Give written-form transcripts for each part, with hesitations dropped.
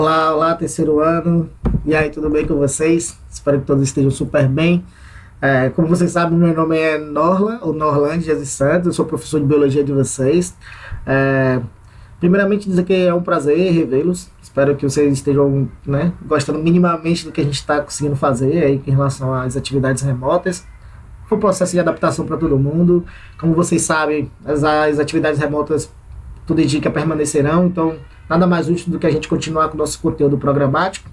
Olá, olá, terceiro ano. E aí, tudo bem com vocês? Espero que todos estejam super bem. Como vocês sabem, meu nome é Norlan, ou Norlan Jesus Santos, eu sou professor de biologia de vocês. É, Primeiramente, dizer que é um prazer revê-los. Espero que vocês estejam, né, gostando minimamente do que a gente está conseguindo fazer aí em relação às atividades remotas. Foi um processo de adaptação para todo mundo. Como vocês sabem, as atividades remotas, tudo indica, permanecerão, então nada mais útil do que a gente continuar com o nosso conteúdo programático.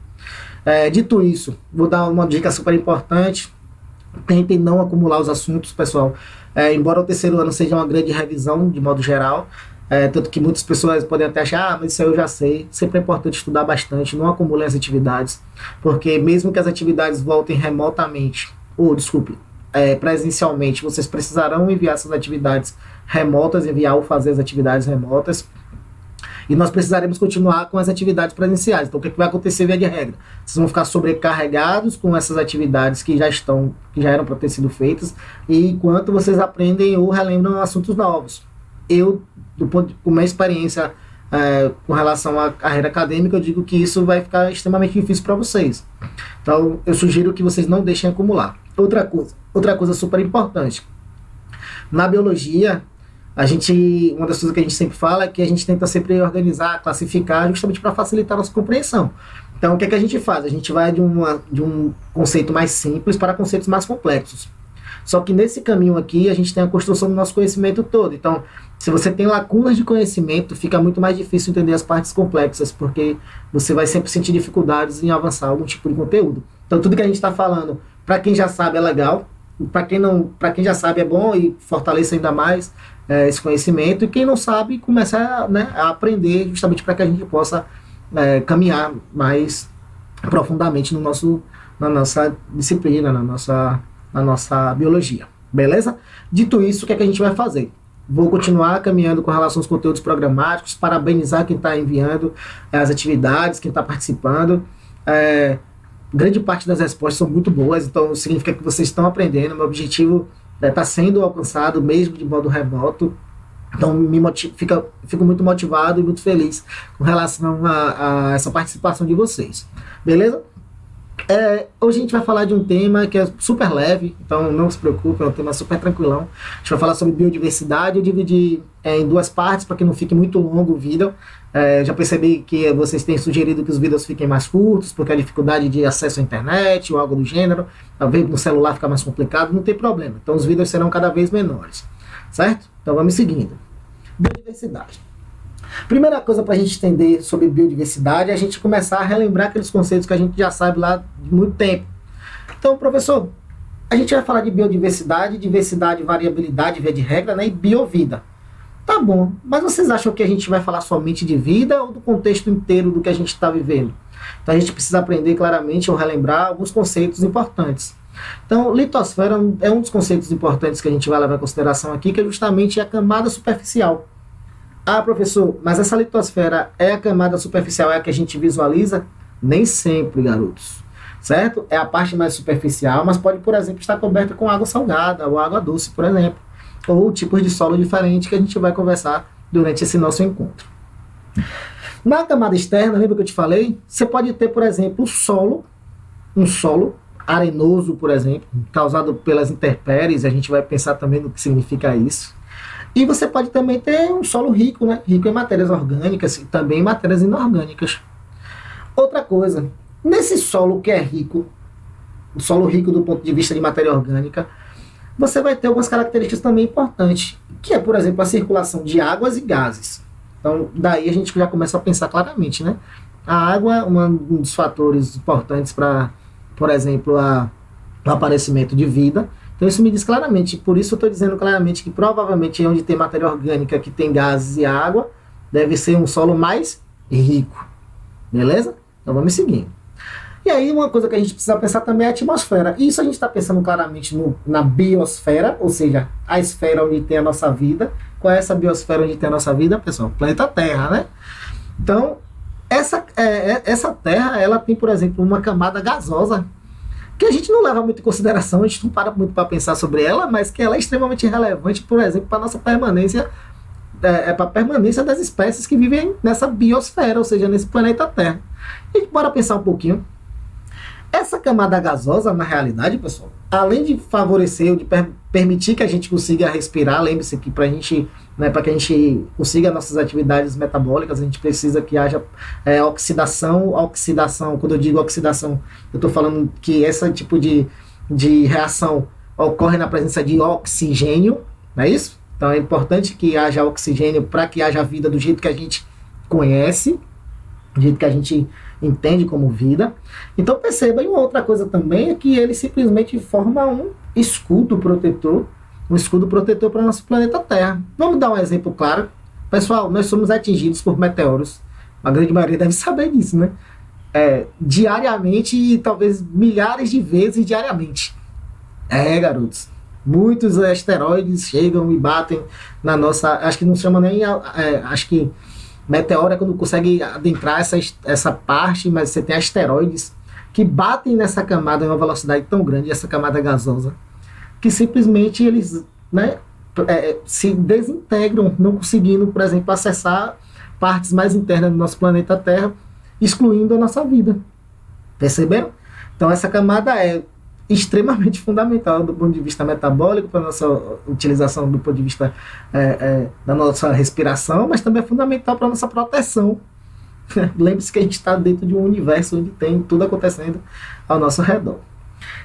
Dito isso, vou dar uma dica super importante. Tentem não acumular os assuntos, pessoal. Embora o terceiro ano seja uma grande revisão, de modo geral, tanto que muitas pessoas podem até achar, mas isso aí eu já sei. Sempre é importante estudar bastante, não acumulem as atividades, porque mesmo que as atividades voltem remotamente, ou desculpe, presencialmente, vocês precisarão enviar essas atividades remotas, enviar ou fazer as atividades remotas, e nós precisaremos continuar com as atividades presenciais. Então, o que vai acontecer via de regra? Vocês vão ficar sobrecarregados com essas atividades que já eram para ter sido feitas, e enquanto vocês aprendem ou relembram assuntos novos. Eu, com minha experiência com relação à carreira acadêmica, eu digo que isso vai ficar extremamente difícil para vocês. Então, eu sugiro que vocês não deixem acumular. Outra coisa super importante. Na biologia, uma das coisas que a gente sempre fala é que a gente tenta sempre organizar, classificar, justamente para facilitar a nossa compreensão. Então, o que é que a gente faz? A gente vai de um conceito mais simples para conceitos mais complexos. Só que nesse caminho aqui, a gente tem a construção do nosso conhecimento todo. Então, se você tem lacunas de conhecimento, fica muito mais difícil entender as partes complexas, porque você vai sempre sentir dificuldades em avançar algum tipo de conteúdo. Então, tudo que a gente está falando, para quem já sabe é legal, para quem já sabe é bom e fortalece ainda mais esse conhecimento, e quem não sabe começa, né, a aprender, justamente para que a gente possa caminhar mais profundamente na nossa disciplina, na nossa biologia. Beleza? Dito isso, o que é que a gente vai fazer? Vou continuar caminhando com relação aos conteúdos programáticos, parabenizar quem está enviando as atividades, quem está participando. Grande parte das respostas são muito boas, então significa que vocês estão aprendendo. Meu objetivo está sendo alcançado mesmo de modo remoto. Então fico muito motivado e muito feliz com relação a essa participação de vocês. Beleza? Hoje a gente vai falar de um tema que é super leve, então não se preocupe, é um tema super tranquilão. A gente vai falar sobre biodiversidade. Eu dividi em duas partes para que não fique muito longo o vídeo. Já percebi que vocês têm sugerido que os vídeos fiquem mais curtos, porque a dificuldade de acesso à internet ou algo do gênero, talvez no celular fica mais complicado, não tem problema. Então os vídeos serão cada vez menores, certo? Então vamos seguindo. Biodiversidade. Primeira coisa para a gente entender sobre biodiversidade é a gente começar a relembrar aqueles conceitos que a gente já sabe lá de muito tempo. Então, professor, a gente vai falar de biodiversidade, diversidade, variabilidade, via de regra, né, e biovida. Tá bom, mas vocês acham que a gente vai falar somente de vida ou do contexto inteiro do que a gente está vivendo? Então a gente precisa aprender claramente ou relembrar alguns conceitos importantes. Então, litosfera é um dos conceitos importantes que a gente vai levar em consideração aqui, que é justamente a camada superficial. Ah, professor, mas essa litosfera é a camada superficial, é a que a gente visualiza? Nem sempre, garotos. Certo? É a parte mais superficial, mas pode, por exemplo, estar coberta com água salgada ou água doce, por exemplo. Ou tipos de solo diferentes que a gente vai conversar durante esse nosso encontro. Na camada externa, lembra que eu te falei? Você pode ter, por exemplo, um solo arenoso, por exemplo, causado pelas intempéries. A gente vai pensar também no que significa isso. E você pode também ter um solo rico, né? Rico em matérias orgânicas e também em matérias inorgânicas. Outra coisa, nesse solo que é rico, o solo rico do ponto de vista de matéria orgânica, você vai ter algumas características também importantes, que é, por exemplo, a circulação de águas e gases. Então, daí a gente já começa a pensar claramente, né? A água é um dos fatores importantes para, por exemplo, o aparecimento de vida. Então isso me diz claramente, por isso eu estou dizendo claramente que provavelmente onde tem matéria orgânica, que tem gases e água, deve ser um solo mais rico. Beleza? Então vamos seguindo. E aí uma coisa que a gente precisa pensar também é a atmosfera. Isso a gente está pensando claramente na biosfera, ou seja, a esfera onde tem a nossa vida. Qual é essa biosfera onde tem a nossa vida, pessoal? Planeta Terra, né? Então, essa Terra, ela tem, por exemplo, uma camada gasosa, que a gente não leva muito em consideração, a gente não para muito para pensar sobre ela, mas que ela é extremamente relevante, por exemplo, para a nossa permanência, para a permanência das espécies que vivem nessa biosfera, ou seja, nesse planeta Terra. E bora pensar um pouquinho. Essa camada gasosa, na realidade, pessoal, além de favorecer, de permitir que a gente consiga respirar, lembre-se que para gente, né, para que a gente consiga nossas atividades metabólicas, a gente precisa que haja oxidação. Oxidação, quando eu digo oxidação, eu estou falando que esse tipo de reação ocorre na presença de oxigênio, não é isso? Então é importante que haja oxigênio para que haja vida do jeito que a gente conhece, do jeito que a gente entende como vida. Então perceba, e uma outra coisa também é que ele simplesmente forma um escudo protetor para o nosso planeta Terra. Vamos dar um exemplo claro. Pessoal, nós somos atingidos por meteoros. A grande maioria deve saber disso, né? Diariamente e talvez milhares de vezes diariamente. Garotos. Muitos asteroides chegam e batem na nossa... Acho que não chama nem... acho que meteoro é quando consegue adentrar essa parte, mas você tem asteroides que batem nessa camada em uma velocidade tão grande, essa camada gasosa, que simplesmente eles, né, se desintegram, não conseguindo, por exemplo, acessar partes mais internas do nosso planeta Terra, excluindo a nossa vida. Perceberam? Então essa camada é extremamente fundamental do ponto de vista metabólico, para a nossa utilização do ponto de vista da nossa respiração, mas também é fundamental para a nossa proteção. Lembre-se que a gente está dentro de um universo onde tem tudo acontecendo ao nosso redor.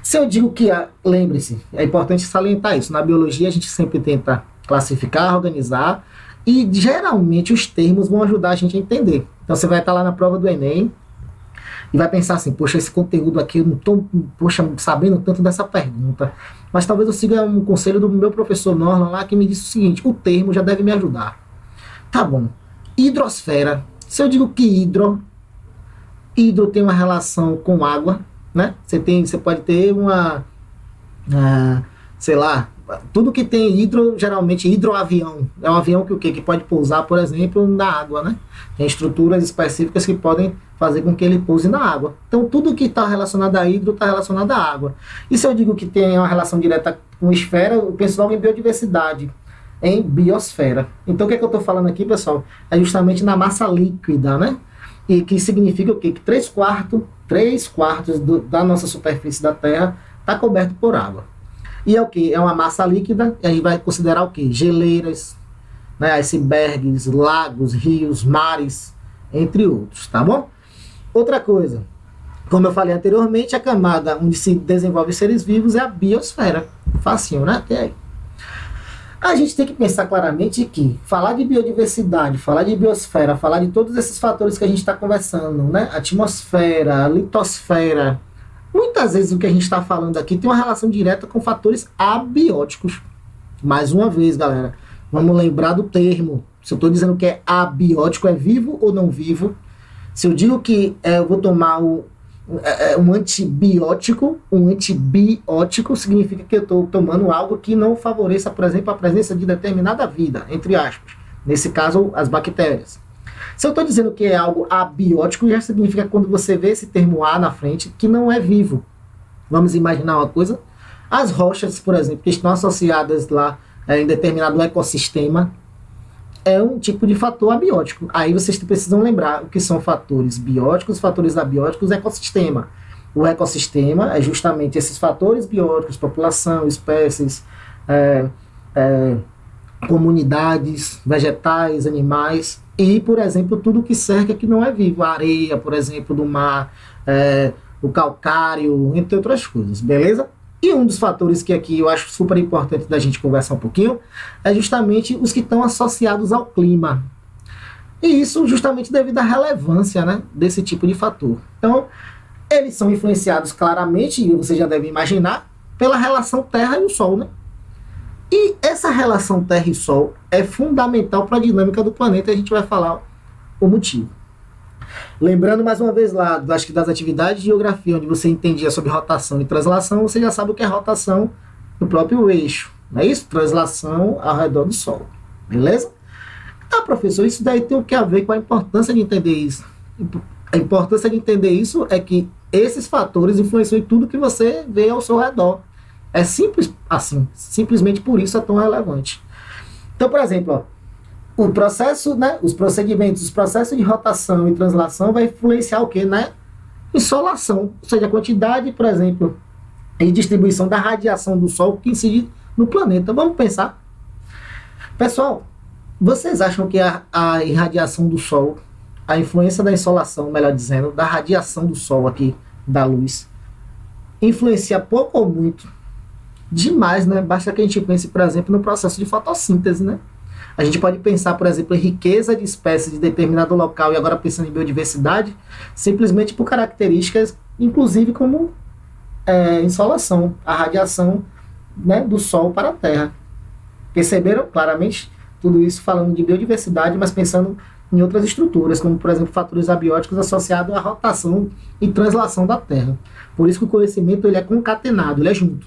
Se eu digo que, lembre-se, é importante salientar isso, na biologia a gente sempre tenta classificar, organizar, e geralmente os termos vão ajudar a gente a entender. Então você vai estar lá na prova do Enem, e vai pensar assim, poxa, esse conteúdo aqui, eu não estou sabendo tanto dessa pergunta. Mas talvez eu siga um conselho do meu professor Norlan lá, que me disse o seguinte, o termo já deve me ajudar. Tá bom. Hidrosfera. Se eu digo que hidro tem uma relação com água, né? Você pode ter sei lá, tudo que tem hidro, geralmente hidroavião, é um avião que o quê? Que pode pousar, por exemplo, na água, né? Tem estruturas específicas que podem fazer com que ele pouse na água. Então, tudo que está relacionado a hidro está relacionado à água. E se eu digo que tem uma relação direta com esfera, eu penso logo em biodiversidade, em biosfera. Então, o que é que eu estou falando aqui, pessoal? É justamente na massa líquida, né? E que significa o quê? Que 3/4 da nossa superfície da Terra está coberto por água. E é o que? É uma massa líquida, e a gente vai considerar o que? Geleiras, né, icebergs, lagos, rios, mares, entre outros, tá bom? Outra coisa, como eu falei anteriormente, a camada onde se desenvolvem seres vivos é a biosfera. Facinho, né? Até aí. A gente tem que pensar claramente que falar de biodiversidade, falar de biosfera, falar de todos esses fatores que a gente está conversando, né? Atmosfera, litosfera, muitas vezes o que a gente está falando aqui tem uma relação direta com fatores abióticos. Mais uma vez, galera, vamos lembrar do termo. Se eu estou dizendo que é abiótico, é vivo ou não vivo? Se eu digo que eu vou tomar um antibiótico, significa que eu estou tomando algo que não favoreça, por exemplo, a presença de determinada vida, entre aspas. Nesse caso, as bactérias. Se eu estou dizendo que é algo abiótico, já significa que quando você vê esse termo A na frente, que não é vivo. Vamos imaginar uma coisa. As rochas, por exemplo, que estão associadas lá em determinado ecossistema, é um tipo de fator abiótico. Aí vocês precisam lembrar o que são fatores bióticos, fatores abióticos, ecossistema. O ecossistema é justamente esses fatores bióticos, população, espécies, comunidades, vegetais, animais, e, por exemplo, tudo que cerca que não é vivo. A areia, por exemplo, do mar, o calcário, entre outras coisas, beleza? E um dos fatores que aqui eu acho super importante da gente conversar um pouquinho é justamente os que estão associados ao clima. E isso justamente devido à relevância, né, desse tipo de fator. Então, eles são influenciados claramente, e você já deve imaginar, pela relação Terra e o Sol, né? E essa relação Terra e Sol é fundamental para a dinâmica do planeta, e a gente vai falar o motivo. Lembrando mais uma vez lá, acho que das atividades de geografia, onde você entendia sobre rotação e translação, você já sabe o que é rotação no próprio eixo, não é isso? Translação ao redor do Sol, beleza? Tá, professor, isso daí tem o que a ver com a importância de entender isso. A importância de entender isso é que esses fatores influenciam em tudo que você vê ao seu redor. É simples assim, simplesmente por isso é tão relevante. Então, por exemplo, o processo, né, os procedimentos, os processos de rotação e translação vai influenciar o quê? Na insolação, ou seja, a quantidade, por exemplo, e distribuição da radiação do Sol que incide no planeta. Vamos pensar. Pessoal, vocês acham que a irradiação do Sol, a influência da insolação, melhor dizendo, da radiação do Sol aqui, da luz, influencia pouco ou muito? Demais, né? Basta que a gente pense, por exemplo, no processo de fotossíntese, né? A gente pode pensar, por exemplo, em riqueza de espécies de determinado local, e agora pensando em biodiversidade, simplesmente por características, inclusive como insolação, a radiação, né, do Sol para a Terra. Perceberam claramente tudo isso falando de biodiversidade, mas pensando em outras estruturas, como, por exemplo, fatores abióticos associados à rotação e translação da Terra. Por isso que o conhecimento ele é concatenado, ele é junto.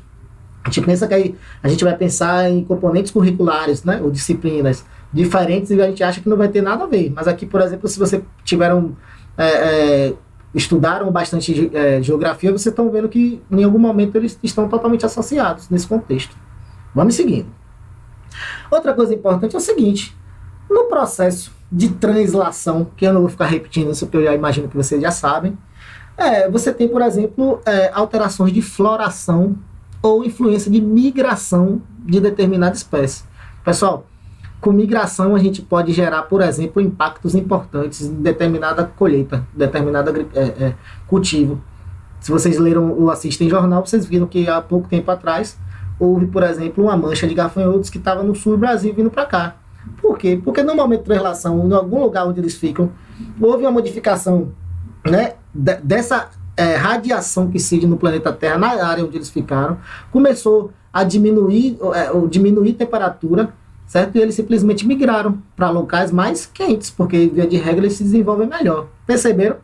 A gente pensa que a gente vai pensar em componentes curriculares, né, ou disciplinas diferentes, e a gente acha que não vai ter nada a ver. Mas aqui, por exemplo, se você estudaram bastante geografia, vocês estão vendo que em algum momento eles estão totalmente associados nesse contexto. Vamos seguindo. Outra coisa importante é o seguinte: no processo de translação, que eu não vou ficar repetindo isso, porque eu já imagino que vocês já sabem, você tem, por exemplo, alterações de floração ou influência de migração de determinada espécie. Pessoal, com migração a gente pode gerar, por exemplo, impactos importantes em determinada colheita, determinado cultivo. Se vocês leram ou assistem jornal, vocês viram que há pouco tempo atrás houve, por exemplo, uma mancha de gafanhotos que estava no sul do Brasil vindo para cá. Por quê? Porque no momento de translação, em algum lugar onde eles ficam, houve uma modificação, né, dessa radiação que incide no planeta Terra, na área onde eles ficaram, começou a diminuir a temperatura, certo? E eles simplesmente migraram para locais mais quentes, porque, via de regra, eles se desenvolvem melhor. Perceberam?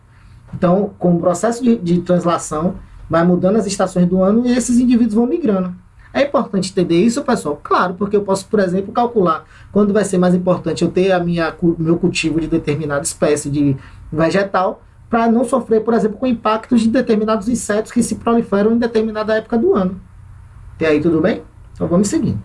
Então, com o processo de translação, vai mudando as estações do ano e esses indivíduos vão migrando. É importante entender isso, pessoal? Claro, porque eu posso, por exemplo, calcular quando vai ser mais importante eu ter meu cultivo de determinada espécie de vegetal, para não sofrer, por exemplo, com impactos de determinados insetos que se proliferam em determinada época do ano. Até aí tudo bem? Então vamos seguindo.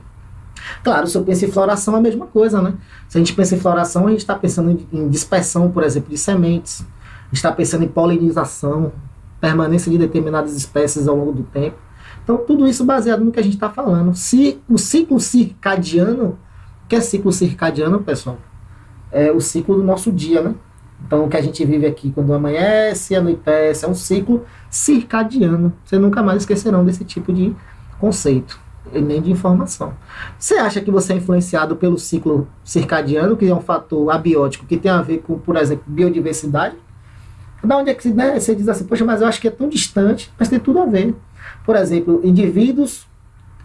Claro, se eu penso em floração, é a mesma coisa, né? Se a gente pensa em floração, a gente está pensando em dispersão, por exemplo, de sementes. A gente está pensando em polinização, permanência de determinadas espécies ao longo do tempo. Então, tudo isso baseado no que a gente está falando. Se o ciclo circadiano, o que é ciclo circadiano, pessoal? É o ciclo do nosso dia, né? Então, o que a gente vive aqui quando amanhece e anoitece é um ciclo circadiano. Vocês nunca mais esquecerão desse tipo de conceito, e nem de informação. Você acha que você é influenciado pelo ciclo circadiano, que é um fator abiótico, que tem a ver com, por exemplo, biodiversidade? Da onde é que você diz assim, poxa, mas eu acho que é tão distante, mas tem tudo a ver. Por exemplo, indivíduos,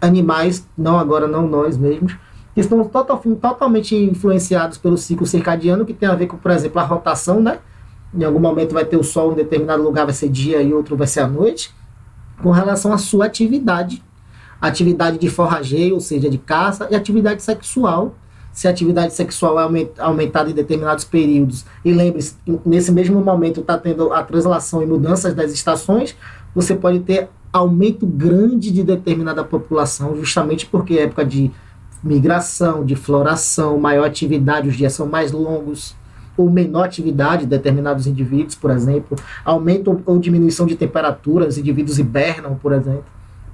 animais, não agora, não nós mesmos, que estão totalmente influenciados pelo ciclo circadiano, que tem a ver com, por exemplo, a rotação, né? Em algum momento vai ter o sol em determinado lugar, vai ser dia, e outro vai ser à noite, com relação à sua atividade de forrageio, ou seja, de caça, e atividade sexual. Se a atividade sexual é aumentada em determinados períodos, e lembre-se, nesse mesmo momento está tendo a translação e mudanças das estações, você pode ter aumento grande de determinada população, justamente porque é época de migração, de floração, maior atividade, os dias são mais longos, ou menor atividade de determinados indivíduos, por exemplo, aumento ou diminuição de temperatura, os indivíduos hibernam, por exemplo.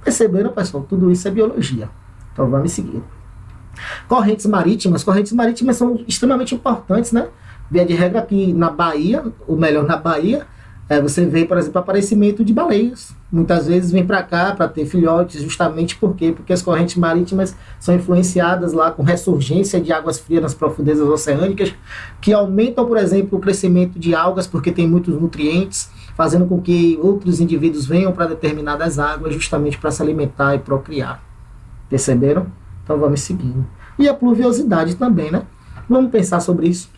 Perceberam, pessoal? Tudo isso é biologia. Então vamos seguir. Correntes marítimas são extremamente importantes, né? Via de regra aqui na Bahia, ou melhor, na Bahia, você vê, por exemplo, aparecimento de baleias. Muitas vezes vem para cá para ter filhotes, justamente por quê? Porque as correntes marítimas são influenciadas lá com ressurgência de águas frias nas profundezas oceânicas, que aumentam, por exemplo, o crescimento de algas, porque tem muitos nutrientes, fazendo com que outros indivíduos venham para determinadas águas, justamente para se alimentar e procriar. Perceberam? Então vamos seguindo. E a pluviosidade também, né? Vamos pensar sobre isso.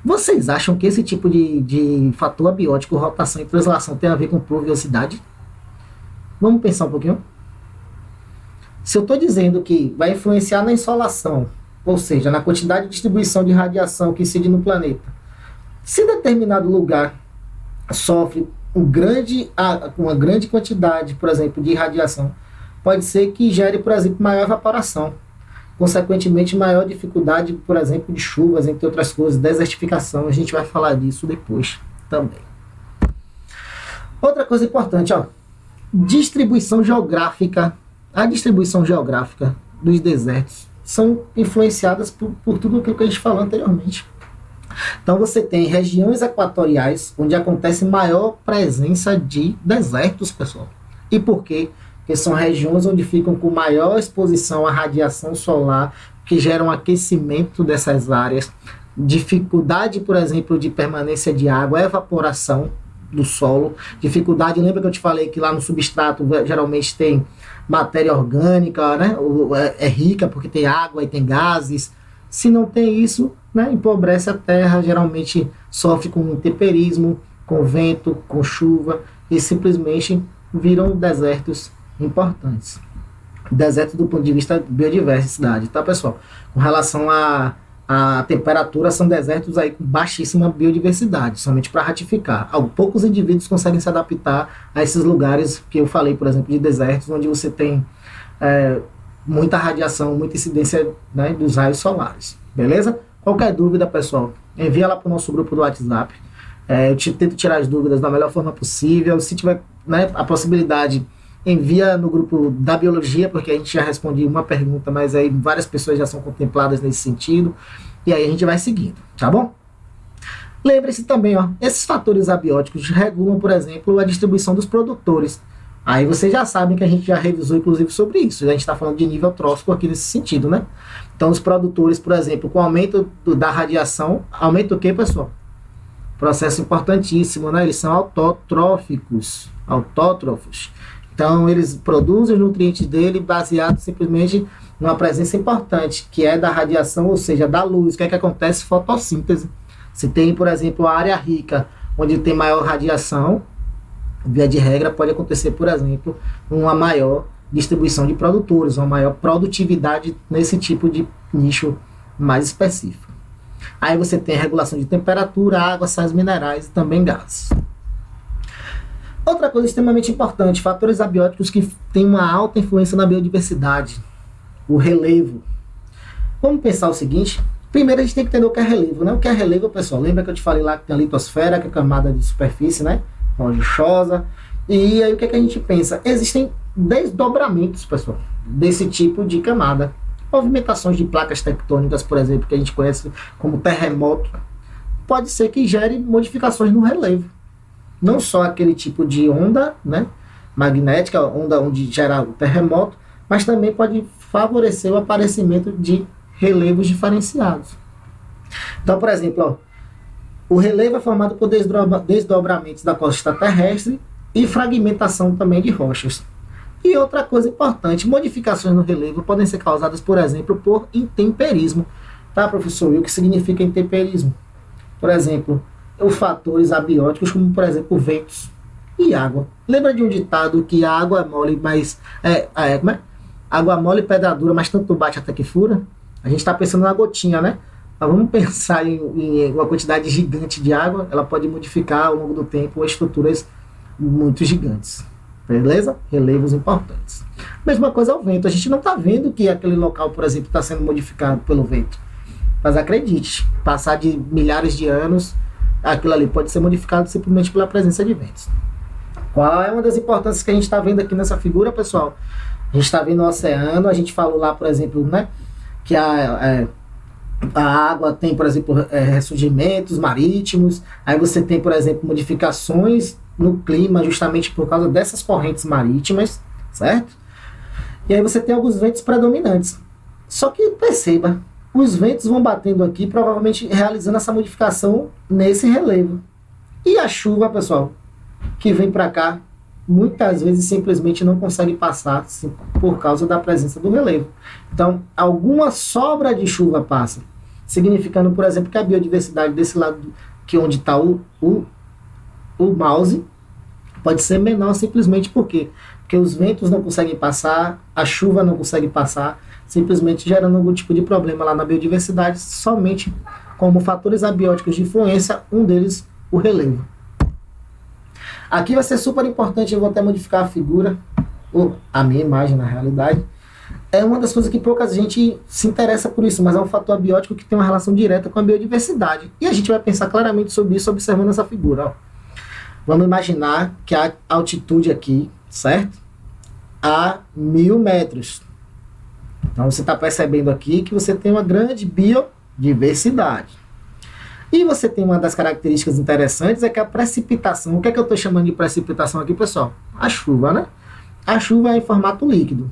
Vocês acham que esse tipo de fator abiótico, rotação e translação, tem a ver com pluviosidade? Vamos pensar um pouquinho? Se eu estou dizendo que vai influenciar na insolação, ou seja, na quantidade de distribuição de radiação que incide no planeta, se determinado lugar sofre uma grande quantidade, por exemplo, de radiação, pode ser que gere, por exemplo, maior evaporação. consequentemente maior dificuldade, por exemplo, de chuvas, entre outras coisas, desertificação. A gente vai falar disso depois também. Outra coisa importante, ó, distribuição geográfica. A distribuição geográfica dos desertos são influenciadas por tudo aquilo que a gente falou anteriormente. Então você tem regiões equatoriais onde acontece maior presença de desertos, pessoal. E por quê? Porque são regiões onde ficam com maior exposição à radiação solar, que geram aquecimento dessas áreas, dificuldade, por exemplo, de permanência de água, evaporação do solo, dificuldade, lembra que eu te falei que lá no substrato geralmente tem matéria orgânica, né? É rica porque tem água e tem gases. Se não tem isso, né, empobrece a terra, geralmente sofre com intemperismo, com vento, com chuva, e simplesmente viram desertos importantes. Deserto do ponto de vista biodiversidade, tá, pessoal? Com relação à temperatura, são desertos aí com baixíssima biodiversidade, somente para ratificar. Poucos indivíduos conseguem se adaptar a esses lugares que eu falei, por exemplo, de desertos, onde você tem muita radiação, muita incidência, né, dos raios solares. Beleza? Qualquer dúvida, pessoal, envia lá para o nosso grupo do WhatsApp. Eu tento tirar as dúvidas da melhor forma possível. Se tiver, né, a possibilidade, envia no grupo da biologia, porque a gente já responde uma pergunta, mas aí várias pessoas já são contempladas nesse sentido, e aí a gente vai seguindo, tá bom? Lembre-se também, ó, esses fatores abióticos regulam, por exemplo, a distribuição dos produtores. Aí vocês já sabem que a gente já revisou, inclusive, sobre isso. A gente está falando de nível trófico aqui nesse sentido, né? Então, os produtores, por exemplo, com o aumento da radiação, aumenta o quê, pessoal? Processo importantíssimo, né? Eles são autótrofos. Então, eles produzem os nutrientes dele baseado simplesmente numa presença importante, que é da radiação, ou seja, da luz. O que é que acontece? Fotossíntese. Se tem, por exemplo, a área rica, onde tem maior radiação, via de regra, pode acontecer, por exemplo, uma maior distribuição de produtores, uma maior produtividade nesse tipo de nicho mais específico. Aí você tem a regulação de temperatura, água, sais minerais e também gases. Outra coisa extremamente importante, fatores abióticos que têm uma alta influência na biodiversidade, o relevo. Vamos pensar o seguinte, primeiro a gente tem que entender o que é relevo, né? O que é relevo, pessoal? Lembra que eu te falei lá que tem a litosfera, que é a camada de superfície, né? Rochosa. E aí o que é que a gente pensa? Existem desdobramentos, pessoal, desse tipo de camada. Movimentações de placas tectônicas, por exemplo, que a gente conhece como terremoto, pode ser que gere modificações no relevo. Não só aquele tipo de onda, né, magnética, onda onde gera o terremoto, mas também pode favorecer o aparecimento de relevos diferenciados. Então, por exemplo, ó, o relevo é formado por desdobramentos da costa terrestre e fragmentação também de rochas. E outra coisa importante, modificações no relevo podem ser causadas, por exemplo, por intemperismo. Tá, professor? E o que significa intemperismo? Por exemplo, os fatores abióticos, como, por exemplo, ventos e água. Lembra de um ditado que a água é mole, mas... como é? Água mole, pedra dura, mas tanto bate até que fura? A gente está pensando na gotinha, né? Mas vamos pensar em uma quantidade gigante de água, ela pode modificar ao longo do tempo estruturas muito gigantes. Beleza? Relevos importantes. Mesma coisa ao vento. A gente não está vendo que aquele local, por exemplo, está sendo modificado pelo vento. Mas acredite, passar de milhares de anos, aquilo ali pode ser modificado simplesmente pela presença de ventos. Qual é uma das importâncias que a gente está vendo aqui nessa figura, pessoal? A gente está vendo o oceano, a gente falou lá, por exemplo, né, que a água tem, por exemplo, ressurgimentos marítimos, aí você tem, por exemplo, modificações no clima justamente por causa dessas correntes marítimas, certo? E aí você tem alguns ventos predominantes. Só que perceba, os ventos vão batendo aqui, provavelmente realizando essa modificação nesse relevo. E a chuva, pessoal, que vem para cá, muitas vezes simplesmente não consegue passar por causa da presença do relevo. Então, alguma sobra de chuva passa, significando, por exemplo, que a biodiversidade desse lado, que onde está o mouse, pode ser menor simplesmente porque os ventos não conseguem passar, a chuva não consegue passar, simplesmente gerando algum tipo de problema lá na biodiversidade, somente como fatores abióticos de influência, um deles o relevo. Aqui vai ser super importante, eu vou até modificar a figura, ou a minha imagem na realidade. é uma das coisas que pouca gente se interessa por isso, mas é um fator abiótico que tem uma relação direta com a biodiversidade. E a gente vai pensar claramente sobre isso observando essa figura. Ó. Vamos imaginar que a altitude aqui, certo? A 1.000 metros. Então você está percebendo aqui que você tem uma grande biodiversidade. E você tem uma das características interessantes, é que a precipitação, o que é que eu estou chamando de precipitação aqui, pessoal? A chuva, né? A chuva é em formato líquido.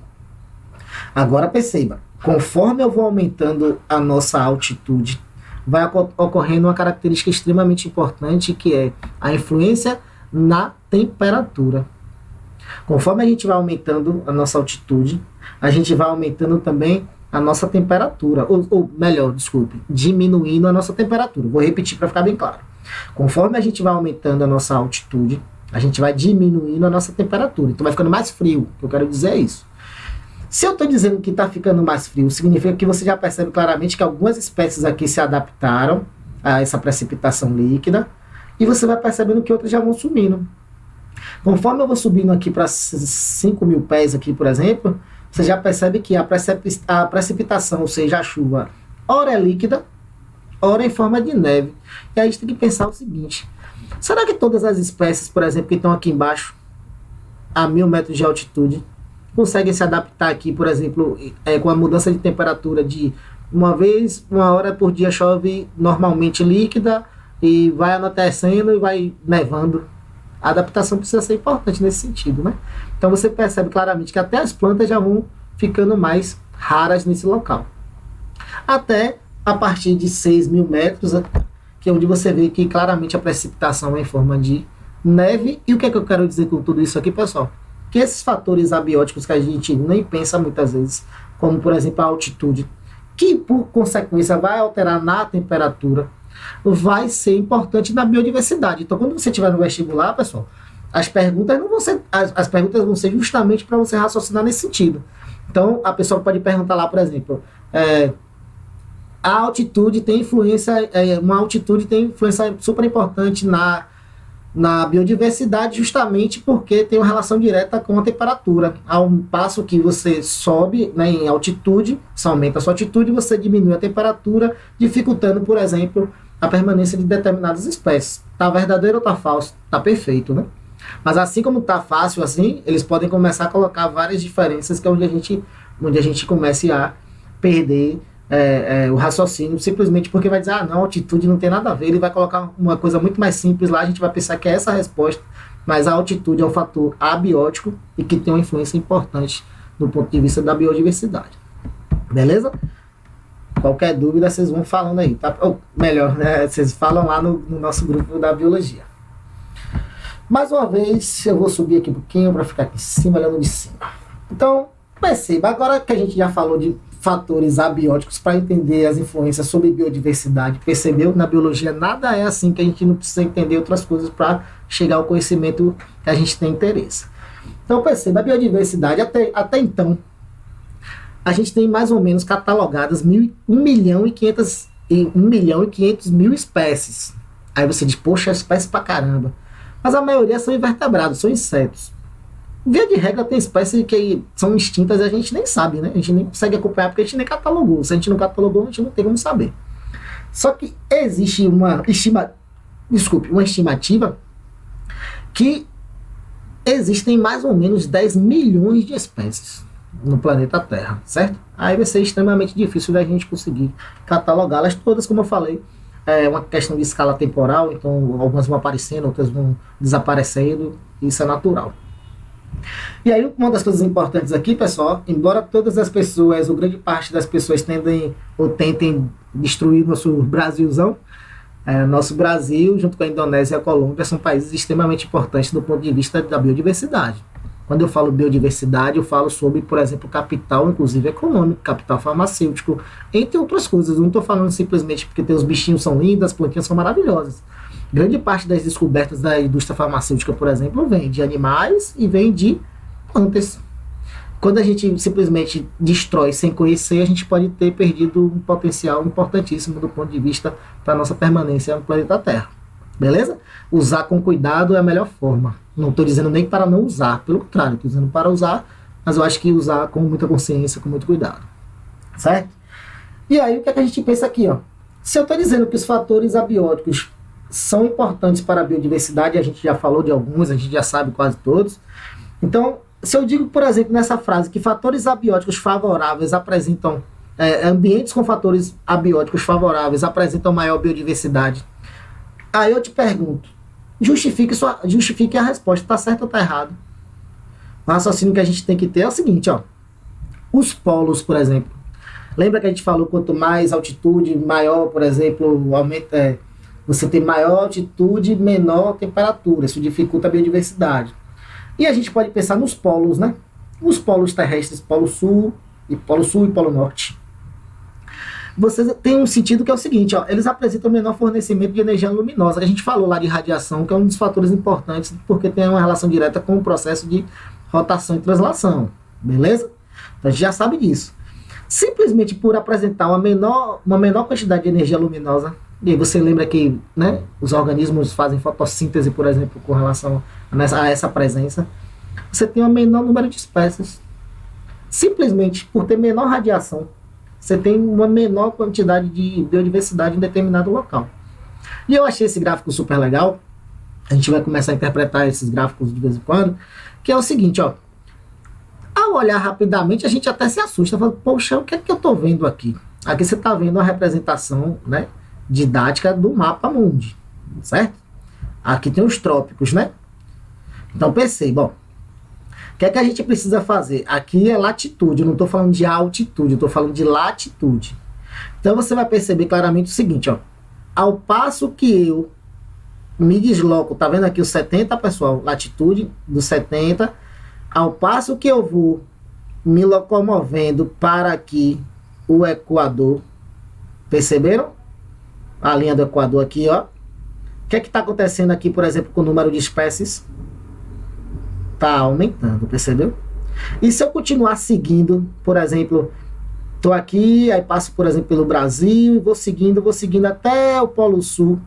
Agora perceba, conforme eu vou aumentando a nossa altitude, vai ocorrendo uma característica extremamente importante, que é a influência na temperatura. Conforme a gente vai aumentando a nossa altitude, a gente vai aumentando também a nossa temperatura, ou melhor, desculpe, diminuindo a nossa temperatura. Vou repetir para ficar bem claro. Conforme a gente vai aumentando a nossa altitude, a gente vai diminuindo a nossa temperatura. Então vai ficando mais frio. O que eu quero dizer é isso. Se eu estou dizendo que está ficando mais frio, significa que você já percebe claramente que algumas espécies aqui se adaptaram a essa precipitação líquida, e você vai percebendo que outras já vão sumindo. Conforme eu vou subindo aqui para 5.000 pés aqui, por exemplo, você já percebe que a precipitação, ou seja, a chuva, ora é líquida, ora é em forma de neve. E aí a gente tem que pensar o seguinte: será que todas as espécies, por exemplo, que estão aqui embaixo, a 1.000 metros de altitude, conseguem se adaptar aqui, por exemplo, com a mudança de temperatura de uma hora por dia chove normalmente líquida e vai anoitecendo e vai nevando? A adaptação precisa ser importante nesse sentido, né? Então você percebe claramente que até as plantas já vão ficando mais raras nesse local. Até a partir de 6.000 metros, que é onde você vê que claramente a precipitação é em forma de neve. E o que é que eu quero dizer com tudo isso aqui, pessoal? Que esses fatores abióticos que a gente nem pensa muitas vezes, como por exemplo a altitude, que por consequência vai alterar na temperatura, vai ser importante na biodiversidade. Então, quando você estiver no vestibular, pessoal, as perguntas não vão ser, as perguntas vão ser justamente para você raciocinar nesse sentido. Então, a pessoa pode perguntar lá, por exemplo, a altitude tem influência, uma altitude tem influência super importante na biodiversidade, justamente porque tem uma relação direta com a temperatura. Ao passo que você sobe, né, em altitude, você aumenta a sua altitude, você diminui a temperatura, dificultando, por exemplo, a permanência de determinadas espécies. Tá verdadeiro ou tá falso? Tá perfeito, né? Mas assim como tá fácil assim, eles podem começar a colocar várias diferenças, que é onde a gente comece a perder o raciocínio, simplesmente porque vai dizer, não, altitude não tem nada a ver, ele vai colocar uma coisa muito mais simples lá, a gente vai pensar que é essa a resposta, mas a altitude é um fator abiótico e que tem uma influência importante do ponto de vista da biodiversidade. Beleza? Qualquer dúvida, vocês vão falando aí, tá? Ou melhor, né, vocês falam lá no nosso grupo da biologia. Mais uma vez, eu vou subir aqui um pouquinho para ficar aqui em cima, olhando de cima. Então, perceba, agora que a gente já falou de fatores abióticos para entender as influências sobre biodiversidade, percebeu? Na biologia nada é assim, que a gente não precisa entender outras coisas para chegar ao conhecimento que a gente tem interesse. Então, perceba, a biodiversidade, até então, a gente tem mais ou menos catalogadas 1.500.000 espécies. Aí você diz, poxa, espécie pra caramba. Mas a maioria são invertebrados, são insetos. Via de regra, tem espécies que são extintas e a gente nem sabe, né? A gente nem consegue acompanhar porque a gente nem catalogou. Se a gente não catalogou, a gente não tem como saber. Só que existe uma estimativa que existem mais ou menos 10 milhões de espécies no planeta Terra, certo? Aí vai ser extremamente difícil da gente conseguir catalogá-las todas, como eu falei. É uma questão de escala temporal, então algumas vão aparecendo, outras vão desaparecendo, isso é natural. E aí, uma das coisas importantes aqui, pessoal, embora todas as pessoas, ou grande parte das pessoas tentem destruir nosso Brasilzão, nosso Brasil, junto com a Indonésia e a Colômbia, são países extremamente importantes do ponto de vista da biodiversidade. Quando eu falo biodiversidade, eu falo sobre, por exemplo, capital, inclusive econômico, capital farmacêutico, entre outras coisas. Eu não estou falando simplesmente porque os bichinhos são lindos, as plantinhas são maravilhosas. Grande parte das descobertas da indústria farmacêutica, por exemplo, vem de animais e vem de plantas. Quando a gente simplesmente destrói sem conhecer, a gente pode ter perdido um potencial importantíssimo do ponto de vista para nossa permanência no planeta Terra. Beleza? Usar com cuidado é a melhor forma. Não estou dizendo nem para não usar, pelo contrário, estou dizendo para usar mas eu acho que usar com muita consciência, com muito cuidado, certo? E aí, o que é que a gente pensa aqui, ó? Se eu estou dizendo que os fatores abióticos são importantes para a biodiversidade, a gente já falou de alguns, a gente já sabe quase todos. Então, se eu digo, por exemplo, nessa frase, que fatores abióticos favoráveis apresentam, ambientes com fatores abióticos favoráveis apresentam maior biodiversidade, aí eu te pergunto, justifique a resposta, está certo ou está errado? O raciocínio que a gente tem que ter é o seguinte, ó, os polos, por exemplo. Lembra que a gente falou, quanto mais altitude, maior, por exemplo, aumenta, você tem maior altitude, menor temperatura, isso dificulta a biodiversidade. E a gente pode pensar nos polos, né? Os polos terrestres, Polo Sul e Polo Norte. Você tem um sentido que é o seguinte, ó, eles apresentam menor fornecimento de energia luminosa. A gente falou lá de radiação, que é um dos fatores importantes, porque tem uma relação direta com o processo de rotação e translação, beleza? Então a gente já sabe disso. Simplesmente por apresentar uma menor quantidade de energia luminosa, e aí você lembra que, né, os organismos fazem fotossíntese, por exemplo, com relação a essa presença, você tem um menor número de espécies. Simplesmente por ter menor radiação, você tem uma menor quantidade de biodiversidade em determinado local. E eu achei esse gráfico super legal. A gente vai começar a interpretar esses gráficos de vez em quando, que é o seguinte, ó. Ao olhar rapidamente, a gente até se assusta, fala, poxa, o que é que eu estou vendo aqui? Aqui você está vendo a representação, né, didática do mapa mundi, certo? Aqui tem os trópicos, né? Então perceba, ó, o que é que a gente precisa fazer? Aqui é latitude, eu não estou falando de altitude, eu estou falando de latitude. Então você vai perceber claramente o seguinte, ó, ao passo que eu me desloco, tá vendo aqui o 70, pessoal? Latitude do 70, ao passo que eu vou me locomovendo para aqui o Equador, perceberam? A linha do Equador aqui, ó. O que é que está acontecendo aqui, por exemplo, com o número de espécies? Está aumentando, percebeu? E se eu continuar seguindo, por exemplo, estou aqui, aí passo, por exemplo, pelo Brasil, e vou seguindo até o Polo Sul.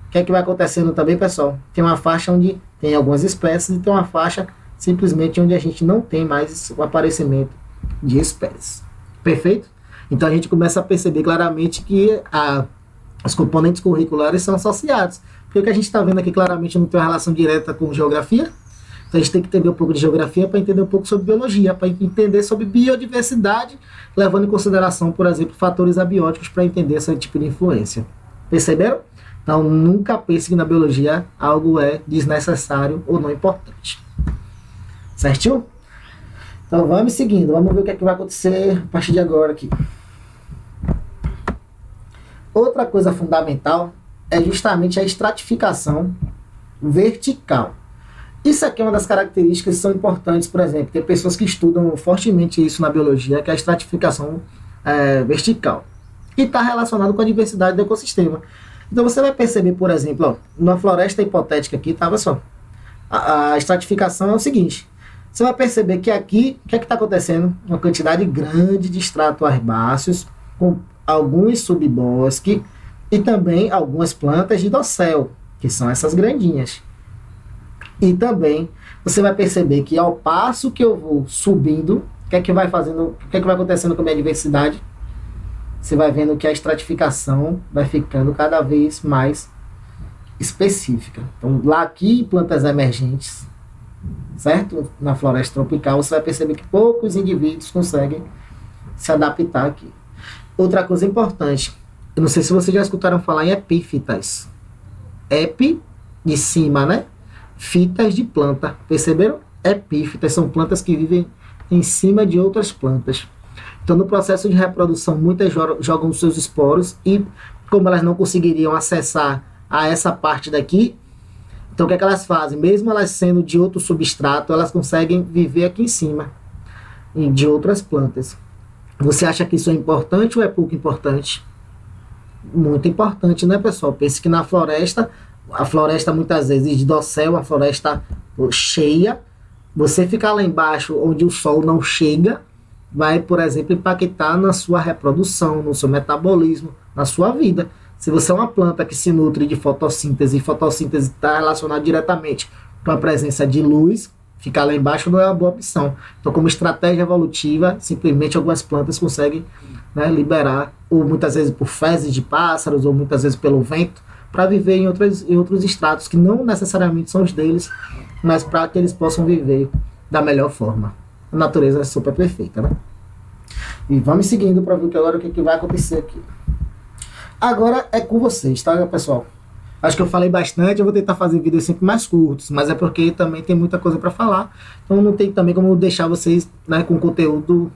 O que é que vai acontecendo também, pessoal? Tem uma faixa onde tem algumas espécies e tem uma faixa simplesmente onde a gente não tem mais o aparecimento de espécies. Perfeito? Então a gente começa a perceber claramente que os componentes curriculares são associados. Porque o que a gente está vendo aqui claramente não tem uma relação direta com geografia. Então a gente tem que entender um pouco de geografia para entender um pouco sobre biologia, para entender sobre biodiversidade, levando em consideração, por exemplo, fatores abióticos para entender esse tipo de influência. Perceberam? Então nunca pense que na biologia algo é desnecessário ou não importante. Certinho? Então vamos seguindo, vamos ver o que é que vai acontecer a partir de agora aqui. Outra coisa fundamental é justamente a estratificação vertical. Isso aqui é uma das características que são importantes, por exemplo, tem pessoas que estudam fortemente isso na biologia, que é a estratificação vertical. E está relacionado com a diversidade do ecossistema. Então você vai perceber, por exemplo, ó, numa floresta hipotética aqui, tá, pessoal? A estratificação é o seguinte. Você vai perceber que aqui, o que é que está acontecendo? Uma quantidade grande de estratos herbáceos, com alguns subbosques e também algumas plantas de dossel, que são essas grandinhas. E também você vai perceber que ao passo que eu vou subindo, o que é que vai fazendo, o que é que vai acontecendo com a minha diversidade? Você vai vendo que a estratificação vai ficando cada vez mais específica. Então, lá aqui, plantas emergentes, certo? Na floresta tropical, você vai perceber que poucos indivíduos conseguem se adaptar aqui. Outra coisa importante, eu não sei se vocês já escutaram falar em epífitas. Epi, de cima, né? Fitas de planta, perceberam? Epífitas são plantas que vivem em cima de outras plantas. Então, no processo de reprodução, muitas jogam os seus esporos e, como elas não conseguiriam acessar a essa parte daqui, então o que é que elas fazem? Mesmo elas sendo de outro substrato, elas conseguem viver aqui em cima, de outras plantas. Você acha que isso é importante ou é pouco importante? Muito importante, né, pessoal? Pense que na floresta, a floresta muitas vezes de dossel, uma floresta cheia, você ficar lá embaixo onde o sol não chega, vai, por exemplo, impactar na sua reprodução, no seu metabolismo, na sua vida. Se você é uma planta que se nutre de fotossíntese, e fotossíntese está relacionada diretamente com a presença de luz, Ficar lá embaixo não é uma boa opção. Então, como estratégia evolutiva, simplesmente algumas plantas conseguem, né, liberar, ou muitas vezes por fezes de pássaros, ou muitas vezes pelo vento, para viver em outros estratos que não necessariamente são os deles, mas para que eles possam viver da melhor forma. A natureza é super perfeita, né? E vamos seguindo para ver agora o que vai acontecer aqui. Agora é com vocês, tá, pessoal? Acho que eu falei bastante, eu vou tentar fazer vídeos sempre mais curtos, mas é porque também tem muita coisa para falar, então não tem também como deixar vocês, né, com conteúdo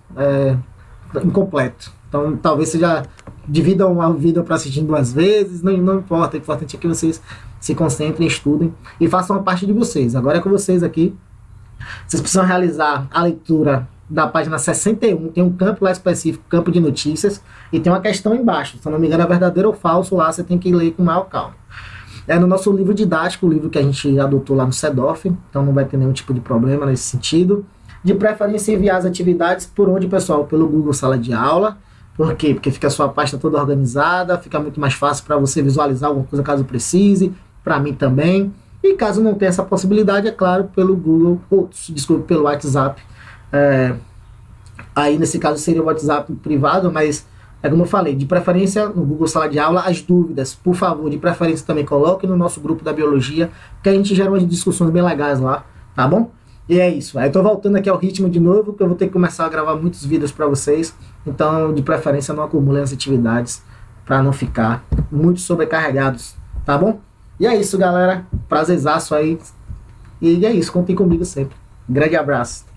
incompleto. Então talvez seja dividam uma vídeo para assistir 2 vezes, não importa, o importante é que vocês se concentrem, estudem e façam a parte de vocês. Agora é com vocês aqui. Vocês precisam realizar a leitura da página 61, tem um campo lá específico, campo de notícias, e tem uma questão embaixo, se eu não me engano é verdadeiro ou falso, lá você tem que ler com maior calma. É no nosso livro didático, o livro que a gente adotou lá no CEDOF, então não vai ter nenhum tipo de problema nesse sentido. De preferência enviar as atividades por onde, pessoal? Pelo Google Sala de Aula. Por quê? Porque fica a sua pasta toda organizada, fica muito mais fácil para você visualizar alguma coisa caso precise, para mim também. E caso não tenha essa possibilidade, é claro, pelo Google, desculpe, pelo WhatsApp. Aí nesse caso seria o WhatsApp privado, mas é como eu falei, de preferência no Google Sala de Aula, as dúvidas, por favor, de preferência também coloque no nosso grupo da Biologia, que a gente gera umas discussões bem legais lá, tá bom? E é isso, aí eu tô voltando aqui ao ritmo de novo, que eu vou ter que começar a gravar muitos vídeos para vocês, então de preferência não acumulem as atividades, para não ficar muito sobrecarregados, tá bom? E é isso, galera, prazerzaço aí, e é isso, contem comigo sempre. Grande abraço.